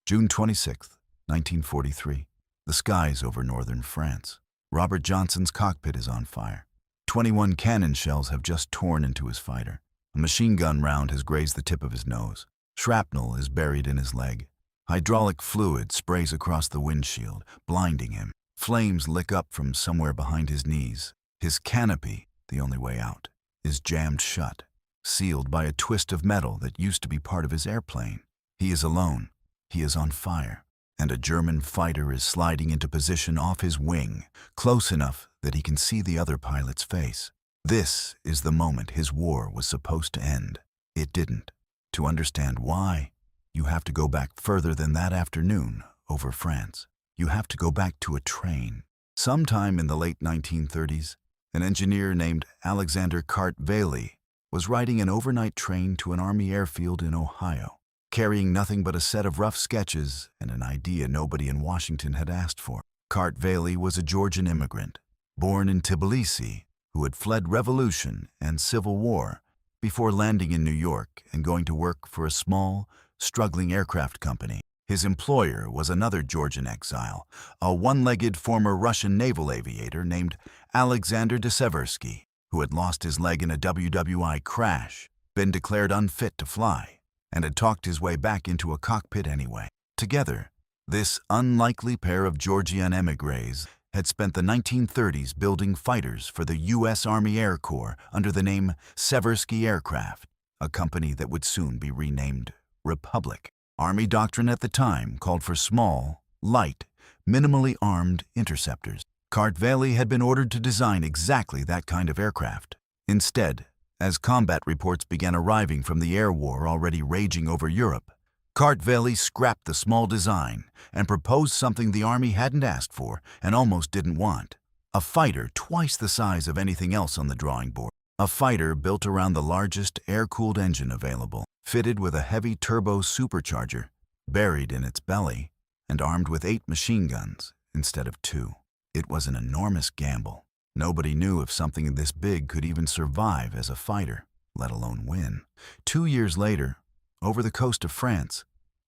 June 26, 1943. The skies over northern France. Robert Johnson's cockpit is on fire. 21 cannon shells have just torn into his fighter. A machine gun round has grazed the tip of his nose. Shrapnel is buried in his leg. Hydraulic fluid sprays across the windshield, blinding him. Flames lick up from somewhere behind his knees. His canopy, the only way out, is jammed shut, sealed by a twist of metal that used to be part of his airplane. He is alone. He is on fire. And a German fighter is sliding into position off his wing, close enough that he can see the other pilot's face. This is the moment his war was supposed to end. It didn't. To understand why, you have to go back further than that afternoon over France. You have to go back to a train. Sometime in the late 1930s, an engineer named Alexander Cart-Vailey was riding an overnight train to an Army airfield in Ohio, carrying nothing but a set of rough sketches and an idea nobody in Washington had asked for. Cart-Vailey was a Georgian immigrant, born in Tbilisi, who had fled revolution and civil war before landing in New York and going to work for a small, struggling aircraft company. His employer was another Georgian exile, a one-legged former Russian naval aviator named Alexander de Seversky, who had lost his leg in a WWII crash, been declared unfit to fly, and had talked his way back into a cockpit anyway. Together, this unlikely pair of Georgian émigrés had spent the 1930s building fighters for the U.S. Army Air Corps under the name Seversky Aircraft, a company that would soon be renamed Republic. Army doctrine at the time called for small, light, minimally armed interceptors. Cart-Vailey had been ordered to design exactly that kind of aircraft. Instead, as combat reports began arriving from the air war already raging over Europe, Cart-Vailey scrapped the small design and proposed something the Army hadn't asked for and almost didn't want: a fighter twice the size of anything else on the drawing board. A fighter built around the largest air-cooled engine available, fitted with a heavy turbo supercharger buried in its belly, and armed with 8 machine guns instead of 2. It was an enormous gamble. Nobody knew if something this big could even survive as a fighter, let alone win. 2 years later, over the coast of France,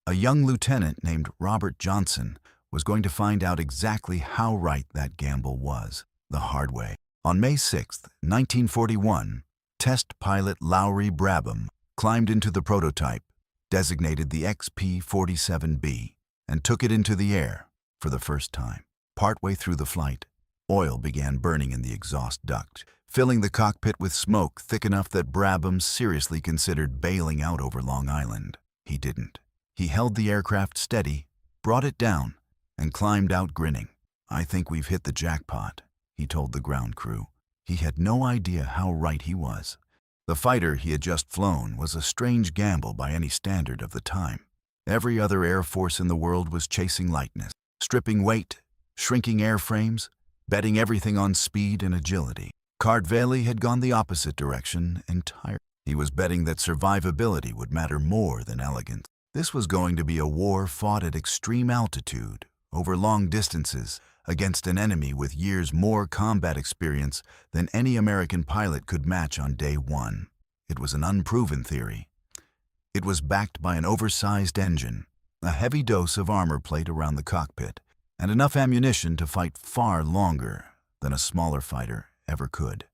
a young lieutenant named Robert Johnson was going to find out exactly how right that gamble was, the hard way. On May 6, 1941, test pilot Lowry Brabham climbed into the prototype, designated the XP-47B, and took it into the air for the first time. Partway through the flight, oil began burning in the exhaust duct, filling the cockpit with smoke thick enough that Brabham seriously considered bailing out over Long Island. He didn't. He held the aircraft steady, brought it down, and climbed out grinning. "I think we've hit the jackpot," he told the ground crew. He had no idea how right he was. The fighter he had just flown was a strange gamble by any standard of the time. Every other air force in the world was chasing lightness, stripping weight, shrinking airframes, betting everything on speed and agility. Cart-Vailey had gone the opposite direction entirely. He was betting that survivability would matter more than elegance. This was going to be a war fought at extreme altitude, over long distances, against an enemy with years more combat experience than any American pilot could match on day one. It was an unproven theory. It was backed by an oversized engine, a heavy dose of armor plate around the cockpit, and enough ammunition to fight far longer than a smaller fighter ever could.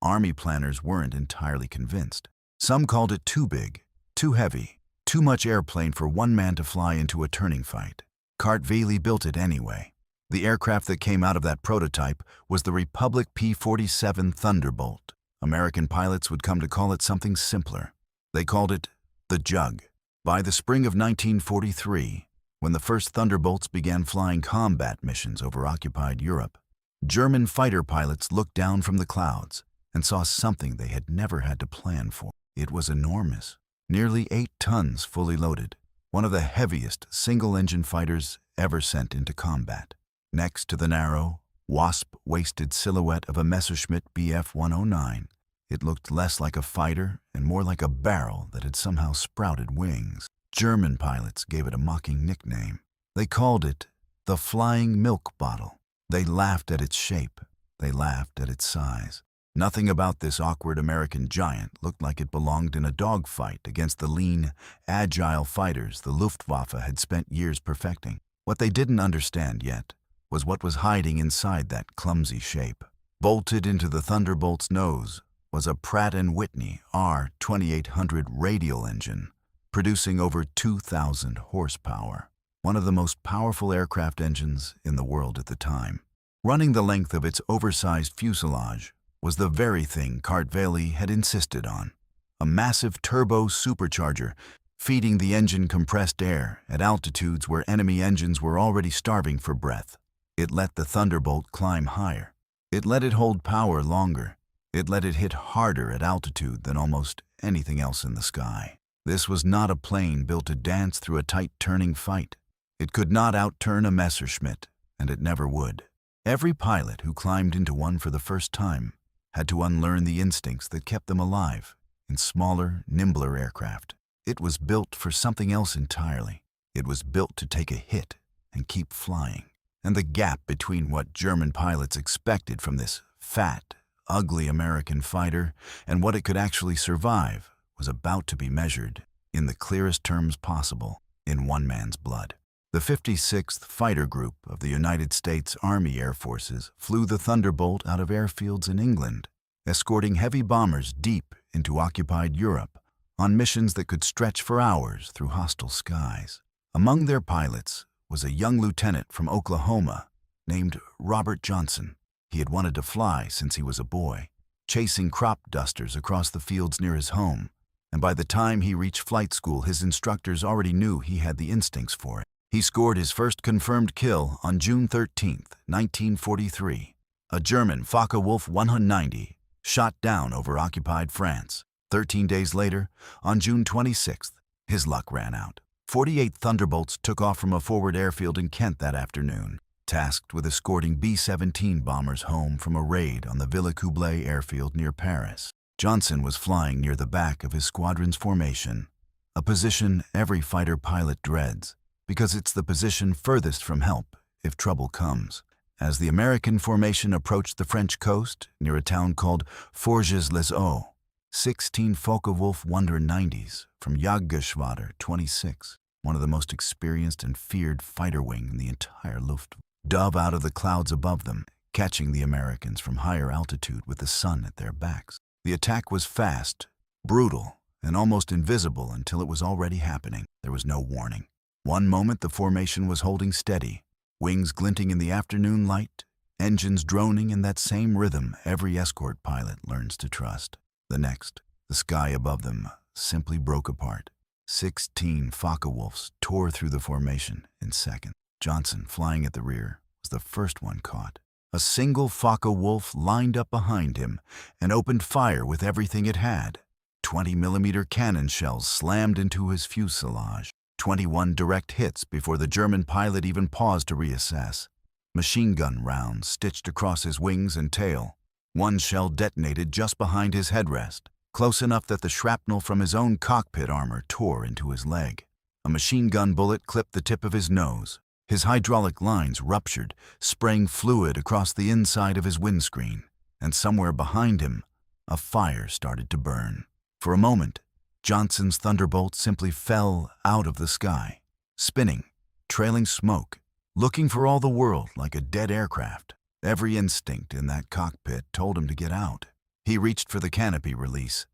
Army planners weren't entirely convinced. Some called it too big, too heavy, too much airplane for one man to fly into a turning fight. Cart-Vailey built it anyway. The aircraft that came out of that prototype was the Republic P-47 Thunderbolt. American pilots would come to call it something simpler. They called it the Jug. By the spring of 1943, when the first Thunderbolts began flying combat missions over occupied Europe, German fighter pilots looked down from the clouds and saw something they had never had to plan for. It was enormous, nearly 8 tons fully loaded, one of the heaviest single-engine fighters ever sent into combat. Next to the narrow, wasp-waisted silhouette of a Messerschmitt Bf-109, it looked less like a fighter and more like a barrel that had somehow sprouted wings. German pilots gave it a mocking nickname. They called it the Flying Milk Bottle. They laughed at its shape. They laughed at its size. Nothing about this awkward American giant looked like it belonged in a dogfight against the lean, agile fighters the Luftwaffe had spent years perfecting. What they didn't understand yet was what was hiding inside that clumsy shape. Bolted into the Thunderbolt's nose was a Pratt & Whitney R2800 radial engine, producing over 2,000 horsepower, one of the most powerful aircraft engines in the world at the time. Running the length of its oversized fuselage was the very thing Kartveli had insisted on, a massive turbo supercharger feeding the engine compressed air at altitudes where enemy engines were already starving for breath. It let the Thunderbolt climb higher. It let it hold power longer. It let it hit harder at altitude than almost anything else in the sky. This was not a plane built to dance through a tight turning fight. It could not outturn a Messerschmitt, and it never would. Every pilot who climbed into one for the first time had to unlearn the instincts that kept them alive in smaller, nimbler aircraft. It was built for something else entirely. It was built to take a hit and keep flying. And the gap between what German pilots expected from this fat, ugly American fighter and what it could actually survive was about to be measured, in the clearest terms possible, in one man's blood. The 56th Fighter Group of the United States Army Air Forces flew the Thunderbolt out of airfields in England, escorting heavy bombers deep into occupied Europe on missions that could stretch for hours through hostile skies. Among their pilots was a young lieutenant from Oklahoma named Robert Johnson. He had wanted to fly since he was a boy, chasing crop dusters across the fields near his home, and by the time he reached flight school, his instructors already knew he had the instincts for it. He scored his first confirmed kill on June 13, 1943. A German Focke-Wulf 190 shot down over occupied France. 13 days later, on June 26th, his luck ran out. 48 Thunderbolts took off from a forward airfield in Kent that afternoon, tasked with escorting B-17 bombers home from a raid on the Villers-Coublay airfield near Paris. Johnson was flying near the back of his squadron's formation, a position every fighter pilot dreads, because it's the position furthest from help if trouble comes. As the American formation approached the French coast near a town called Forges-les-Eaux, 16 Focke-Wulf 190s from Jagdgeschwader 26, one of the most experienced and feared fighter wing in the entire Luftwaffe, dove out of the clouds above them, catching the Americans from higher altitude with the sun at their backs. The attack was fast, brutal, and almost invisible until it was already happening. There was no warning. One moment the formation was holding steady, wings glinting in the afternoon light, engines droning in that same rhythm every escort pilot learns to trust. The next, the sky above them simply broke apart. 16 Focke-Wulfs tore through the formation in seconds. Johnson, flying at the rear, was the first one caught. A single Focke-Wulf lined up behind him and opened fire with everything it had. 20mm cannon shells slammed into his fuselage. 21 direct hits before the German pilot even paused to reassess. Machine gun rounds stitched across his wings and tail. One shell detonated just behind his headrest, close enough that the shrapnel from his own cockpit armor tore into his leg. A machine gun bullet clipped the tip of his nose. His hydraulic lines ruptured, spraying fluid across the inside of his windscreen, and somewhere behind him, a fire started to burn. For a moment, Johnson's Thunderbolt simply fell out of the sky, spinning, trailing smoke, looking for all the world like a dead aircraft. Every instinct in that cockpit told him to get out. He reached for the canopy release.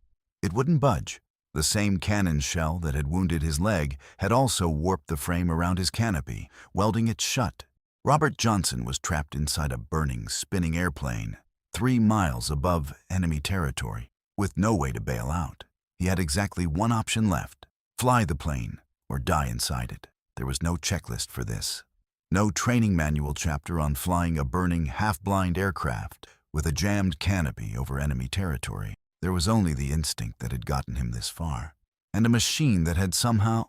It wouldn't budge. The same cannon shell that had wounded his leg had also warped the frame around his canopy, welding it shut. Robert Johnson was trapped inside a burning, spinning airplane, 3 miles above enemy territory, with no way to bail out. He had exactly one option left: fly the plane or die inside it. There was no checklist for this. No training manual chapter on flying a burning, half-blind aircraft with a jammed canopy over enemy territory. There was only the instinct that had gotten him this far, and a machine that had somehow,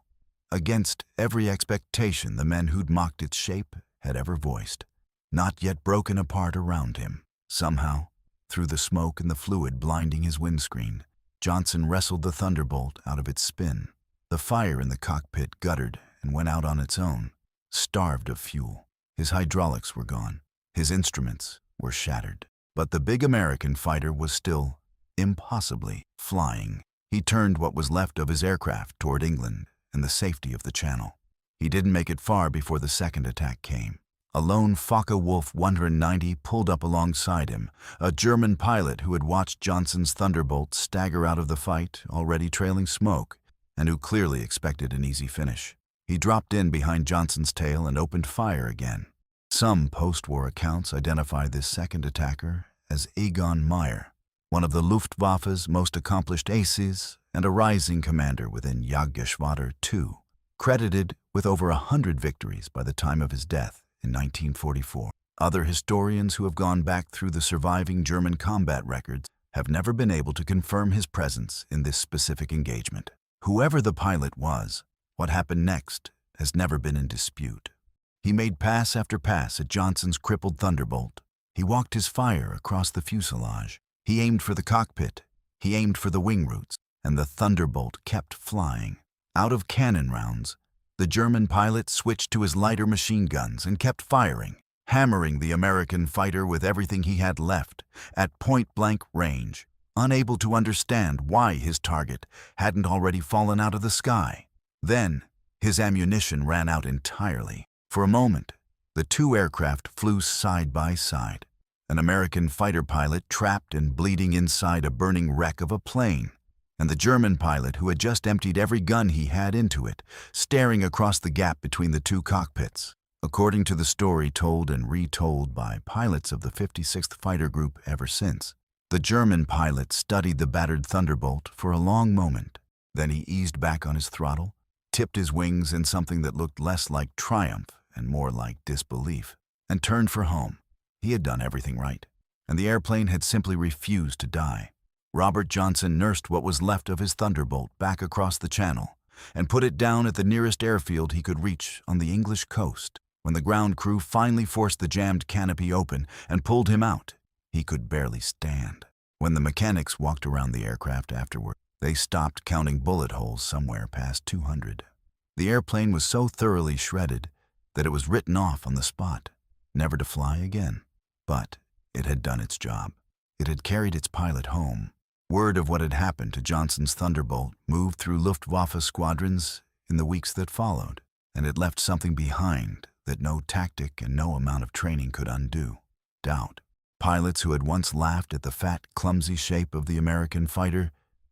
against every expectation the men who'd mocked its shape had ever voiced, not yet broken apart around him. Somehow, through the smoke and the fluid blinding his windscreen, Johnson wrestled the Thunderbolt out of its spin. The fire in the cockpit guttered and went out on its own, starved of fuel. His hydraulics were gone. His instruments were shattered. But the big American fighter was still, impossibly, flying. He turned what was left of his aircraft toward England and the safety of the Channel. He didn't make it far before the second attack came. A lone Focke-Wulf 190 pulled up alongside him, a German pilot who had watched Johnson's Thunderbolt stagger out of the fight, already trailing smoke, and who clearly expected an easy finish. He dropped in behind Johnson's tail and opened fire again. Some post-war accounts identify this second attacker as Egon Meyer, one of the Luftwaffe's most accomplished aces and a rising commander within Jagdgeschwader II, credited with over 100 victories by the time of his death in 1944. Other historians who have gone back through the surviving German combat records have never been able to confirm his presence in this specific engagement. Whoever the pilot was, what happened next has never been in dispute. He made pass after pass at Johnson's crippled Thunderbolt. He walked his fire across the fuselage. He aimed for the cockpit. He aimed for the wing roots, and the Thunderbolt kept flying. Out of cannon rounds, the German pilot switched to his lighter machine guns and kept firing, hammering the American fighter with everything he had left, at point-blank range, unable to understand why his target hadn't already fallen out of the sky. Then, his ammunition ran out entirely. For a moment, the two aircraft flew side by side, an American fighter pilot trapped and bleeding inside a burning wreck of a plane, and the German pilot who had just emptied every gun he had into it, staring across the gap between the two cockpits. According to the story told and retold by pilots of the 56th Fighter Group ever since, the German pilot studied the battered Thunderbolt for a long moment. Then he eased back on his throttle, tipped his wings in something that looked less like triumph and more like disbelief, and turned for home. He had done everything right, and the airplane had simply refused to die. Robert Johnson nursed what was left of his Thunderbolt back across the Channel and put it down at the nearest airfield he could reach on the English coast. When the ground crew finally forced the jammed canopy open and pulled him out, he could barely stand. When the mechanics walked around the aircraft afterward, they stopped counting bullet holes somewhere past 200. The airplane was so thoroughly shredded that it was written off on the spot, never to fly again. But it had done its job. It had carried its pilot home. Word of what had happened to Johnson's Thunderbolt moved through Luftwaffe squadrons in the weeks that followed, and it left something behind that no tactic and no amount of training could undo: doubt. Pilots who had once laughed at the fat, clumsy shape of the American fighter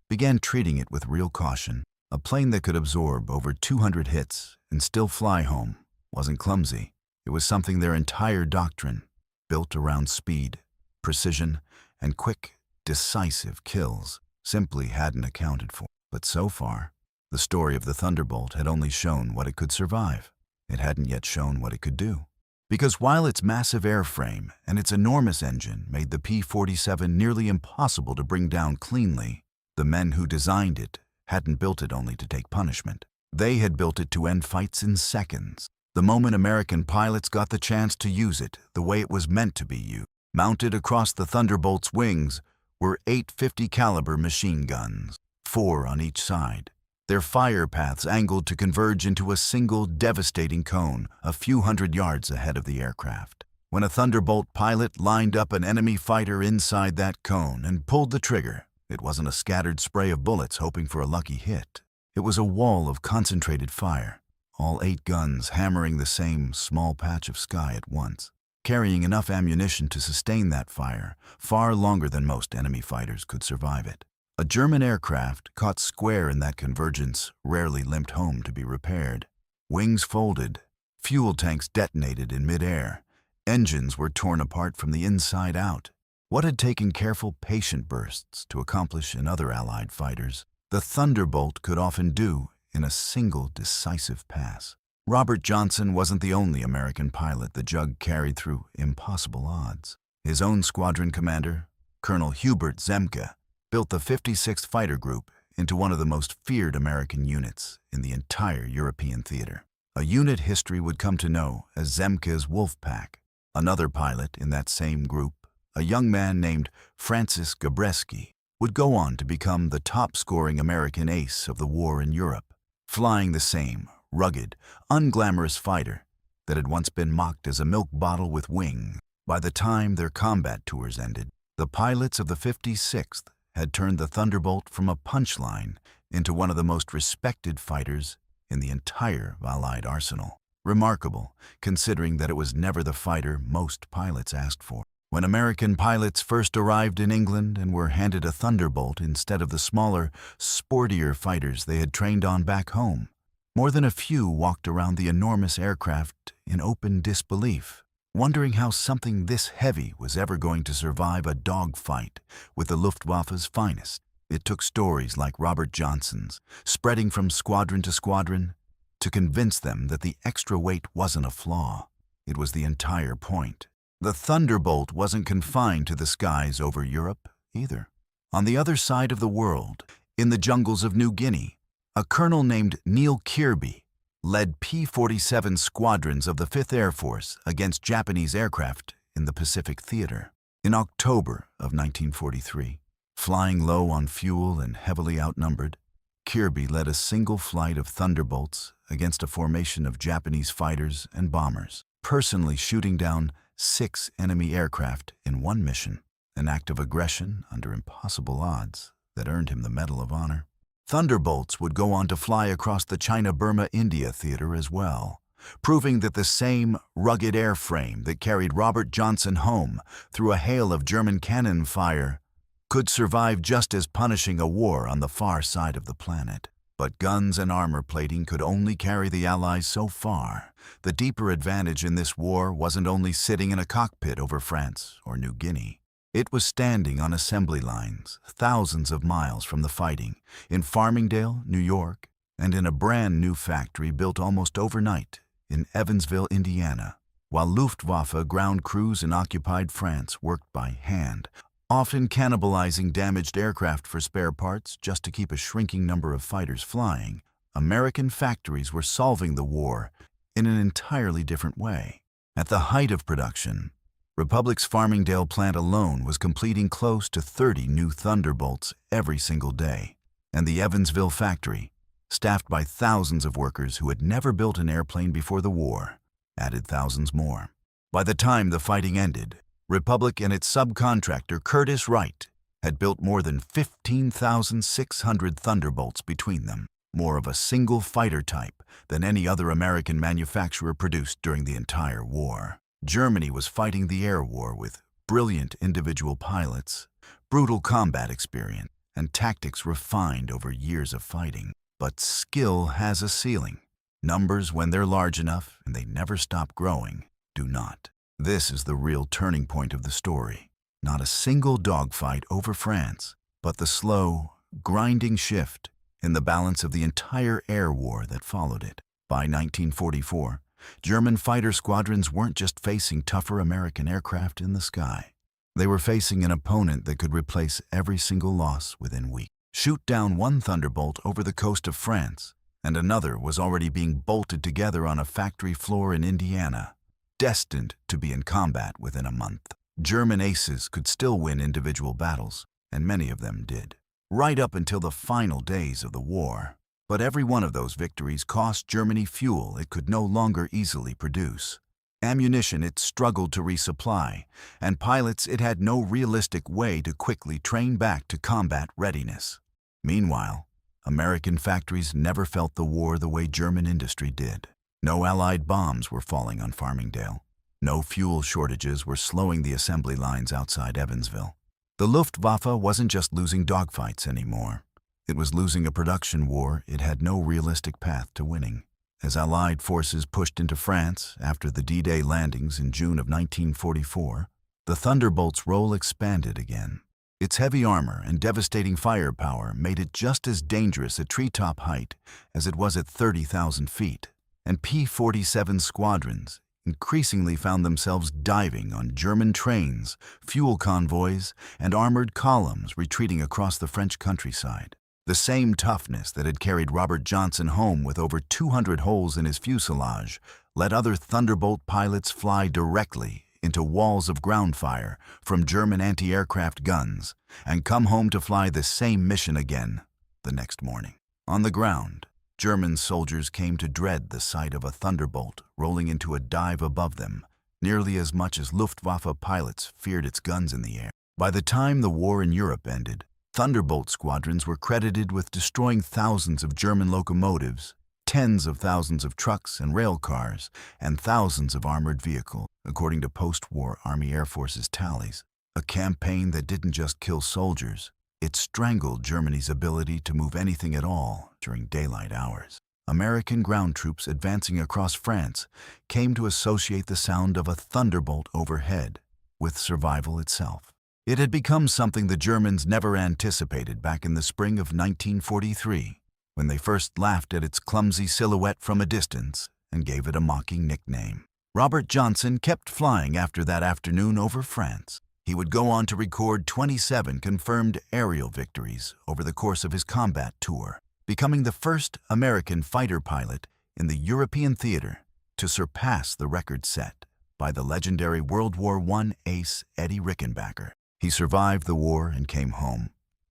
began treating it with real caution. A plane that could absorb over 200 hits and still fly home wasn't clumsy. It was something their entire doctrine, built around speed, precision, and quick, decisive kills, simply hadn't accounted for. But so far, the story of the Thunderbolt had only shown what it could survive. It hadn't yet shown what it could do. Because while its massive airframe and its enormous engine made the P-47 nearly impossible to bring down cleanly, the men who designed it hadn't built it only to take punishment. They had built it to end fights in seconds. The moment American pilots got the chance to use it the way it was meant to be used. Mounted across the Thunderbolt's wings were 850 caliber machine guns, 4 on each side. Their fire paths angled to converge into a single devastating cone a few hundred yards ahead of the aircraft. When a Thunderbolt pilot lined up an enemy fighter inside that cone and pulled the trigger, it wasn't a scattered spray of bullets hoping for a lucky hit. It was a wall of concentrated fire, all 8 guns hammering the same small patch of sky at once, carrying enough ammunition to sustain that fire far longer than most enemy fighters could survive it. A German aircraft caught square in that convergence rarely limped home to be repaired. Wings folded, fuel tanks detonated in midair, engines were torn apart from the inside out. What had taken careful, patient bursts to accomplish in other Allied fighters, the Thunderbolt could often do in a single decisive pass. Robert Johnson wasn't the only American pilot the Jug carried through impossible odds. His own squadron commander, Colonel Hubert Zemke, built the 56th Fighter Group into one of the most feared American units in the entire European theater. A unit history would come to know as Zemke's Wolf Pack. Another pilot in that same group, a young man named Francis Gabreski, would go on to become the top-scoring American ace of the war in Europe, flying the same rugged, unglamorous fighter that had once been mocked as a milk bottle with wings. By the time their combat tours ended, the pilots of the 56th had turned the Thunderbolt from a punchline into one of the most respected fighters in the entire Allied arsenal. Remarkable, considering that it was never the fighter most pilots asked for. When American pilots first arrived in England and were handed a Thunderbolt instead of the smaller, sportier fighters they had trained on back home, more than a few walked around the enormous aircraft in open disbelief, wondering how something this heavy was ever going to survive a dogfight with the Luftwaffe's finest. It took stories like Robert Johnson's, spreading from squadron to squadron, to convince them that the extra weight wasn't a flaw. It was the entire point. The Thunderbolt wasn't confined to the skies over Europe either. On the other side of the world, in the jungles of New Guinea, a colonel named Neil Kirby led P-47 squadrons of the 5th Air Force against Japanese aircraft in the Pacific Theater. In October of 1943, flying low on fuel and heavily outnumbered, Kirby led a single flight of Thunderbolts against a formation of Japanese fighters and bombers, personally shooting down 6 enemy aircraft in one mission, an act of aggression under impossible odds that earned him the Medal of Honor. Thunderbolts would go on to fly across the China-Burma-India theater as well, proving that the same rugged airframe that carried Robert Johnson home through a hail of German cannon fire could survive just as punishing a war on the far side of the planet. But guns and armor plating could only carry the Allies so far. The deeper advantage in this war wasn't only sitting in a cockpit over France or New Guinea. It was standing on assembly lines, thousands of miles from the fighting, in Farmingdale, New York, and in a brand new factory built almost overnight in Evansville, Indiana, while Luftwaffe ground crews in occupied France worked by hand, often cannibalizing damaged aircraft for spare parts just to keep a shrinking number of fighters flying. American factories were solving the war in an entirely different way. At the height of production, Republic's Farmingdale plant alone was completing close to 30 new Thunderbolts every single day, and the Evansville factory, staffed by thousands of workers who had never built an airplane before the war, added thousands more. By the time the fighting ended, Republic and its subcontractor Curtiss Wright had built more than 15,600 Thunderbolts between them, more of a single fighter type than any other American manufacturer produced during the entire war. Germany was fighting the air war with brilliant individual pilots, brutal combat experience, and tactics refined over years of fighting. But skill has a ceiling. Numbers, when they're large enough, and they never stop growing, do not. This is the real turning point of the story. Not a single dogfight over France, but the slow, grinding shift in the balance of the entire air war that followed it. By 1944, German fighter squadrons weren't just facing tougher American aircraft in the sky. They were facing an opponent that could replace every single loss within weeks. Shoot down one Thunderbolt over the coast of France, and another was already being bolted together on a factory floor in Indiana, destined to be in combat within a month. German aces could still win individual battles, and many of them did, right up until the final days of the war. But every one of those victories cost Germany fuel it could no longer easily produce, ammunition it struggled to resupply, and pilots it had no realistic way to quickly train back to combat readiness. Meanwhile, American factories never felt the war the way German industry did. No Allied bombs were falling on Farmingdale. No fuel shortages were slowing the assembly lines outside Evansville. The Luftwaffe wasn't just losing dogfights anymore. It was losing a production war it had no realistic path to winning. As Allied forces pushed into France after the D-Day landings in June of 1944, the Thunderbolt's role expanded again. Its heavy armor and devastating firepower made it just as dangerous at treetop height as it was at 30,000 feet, and P-47 squadrons increasingly found themselves diving on German trains, fuel convoys, and armored columns retreating across the French countryside. The same toughness that had carried Robert Johnson home with over 200 holes in his fuselage let other Thunderbolt pilots fly directly into walls of ground fire from German anti-aircraft guns and come home to fly the same mission again the next morning. On the ground, German soldiers came to dread the sight of a Thunderbolt rolling into a dive above them nearly as much as Luftwaffe pilots feared its guns in the air. By the time the war in Europe ended, Thunderbolt squadrons were credited with destroying thousands of German locomotives, tens of thousands of trucks and rail cars, and thousands of armored vehicles, according to post-war Army Air Force's tallies. A campaign that didn't just kill soldiers, it strangled Germany's ability to move anything at all during daylight hours. American ground troops advancing across France came to associate the sound of a thunderbolt overhead with survival itself. It had become something the Germans never anticipated back in the spring of 1943, when they first laughed at its clumsy silhouette from a distance and gave it a mocking nickname. Robert Johnson kept flying after that afternoon over France. He would go on to record 27 confirmed aerial victories over the course of his combat tour, becoming the first American fighter pilot in the European theater to surpass the record set by the legendary World War I ace Eddie Rickenbacker. He survived the war and came home,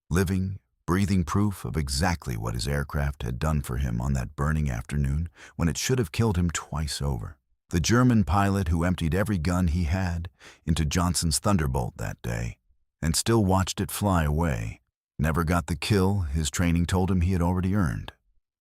living, breathing proof of exactly what his aircraft had done for him on that burning afternoon when it should have killed him twice over. The German pilot who emptied every gun he had into Johnson's Thunderbolt that day and still watched it fly away never got the kill his training told him he had already earned,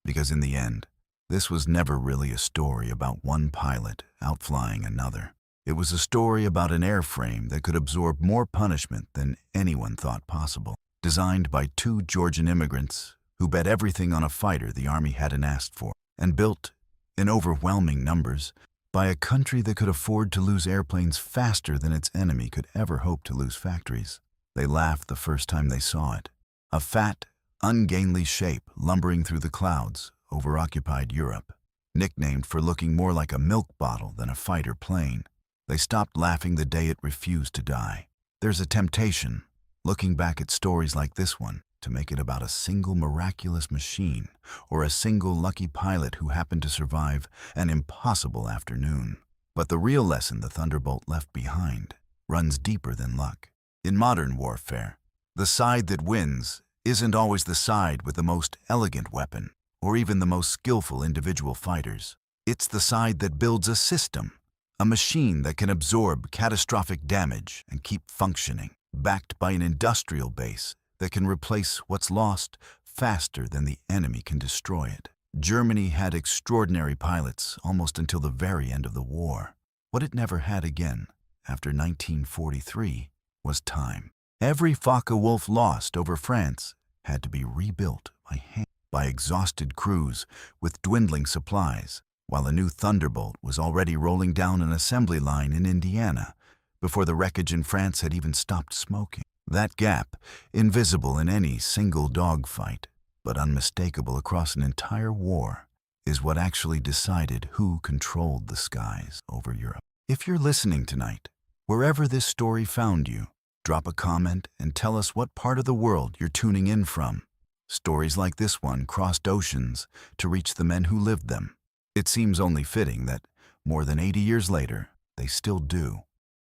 because in the end, this was never really a story about one pilot outflying another. It was a story about an airframe that could absorb more punishment than anyone thought possible, designed by two Georgian immigrants who bet everything on a fighter the Army hadn't asked for, and built, in overwhelming numbers, by a country that could afford to lose airplanes faster than its enemy could ever hope to lose factories. They laughed the first time they saw it. A fat, ungainly shape lumbering through the clouds over occupied Europe, nicknamed for looking more like a milk bottle than a fighter plane. They stopped laughing the day it refused to die. There's a temptation, looking back at stories like this one, to make it about a single miraculous machine or a single lucky pilot who happened to survive an impossible afternoon. But the real lesson the Thunderbolt left behind runs deeper than luck. In modern warfare, the side that wins isn't always the side with the most elegant weapon or even the most skillful individual fighters. It's the side that builds a system, a machine that can absorb catastrophic damage and keep functioning, backed by an industrial base that can replace what's lost faster than the enemy can destroy it. Germany had extraordinary pilots almost until the very end of the war. What it never had again after 1943 was time. Every Focke-Wulf lost over France had to be rebuilt by hand, by exhausted crews with dwindling supplies, while a new Thunderbolt was already rolling down an assembly line in Indiana before the wreckage in France had even stopped smoking. That gap, invisible in any single dogfight, but unmistakable across an entire war, is what actually decided who controlled the skies over Europe. If you're listening tonight, wherever this story found you, drop a comment and tell us what part of the world you're tuning in from. Stories like this one crossed oceans to reach the men who lived them. It seems only fitting that, more than 80 years later, they still do.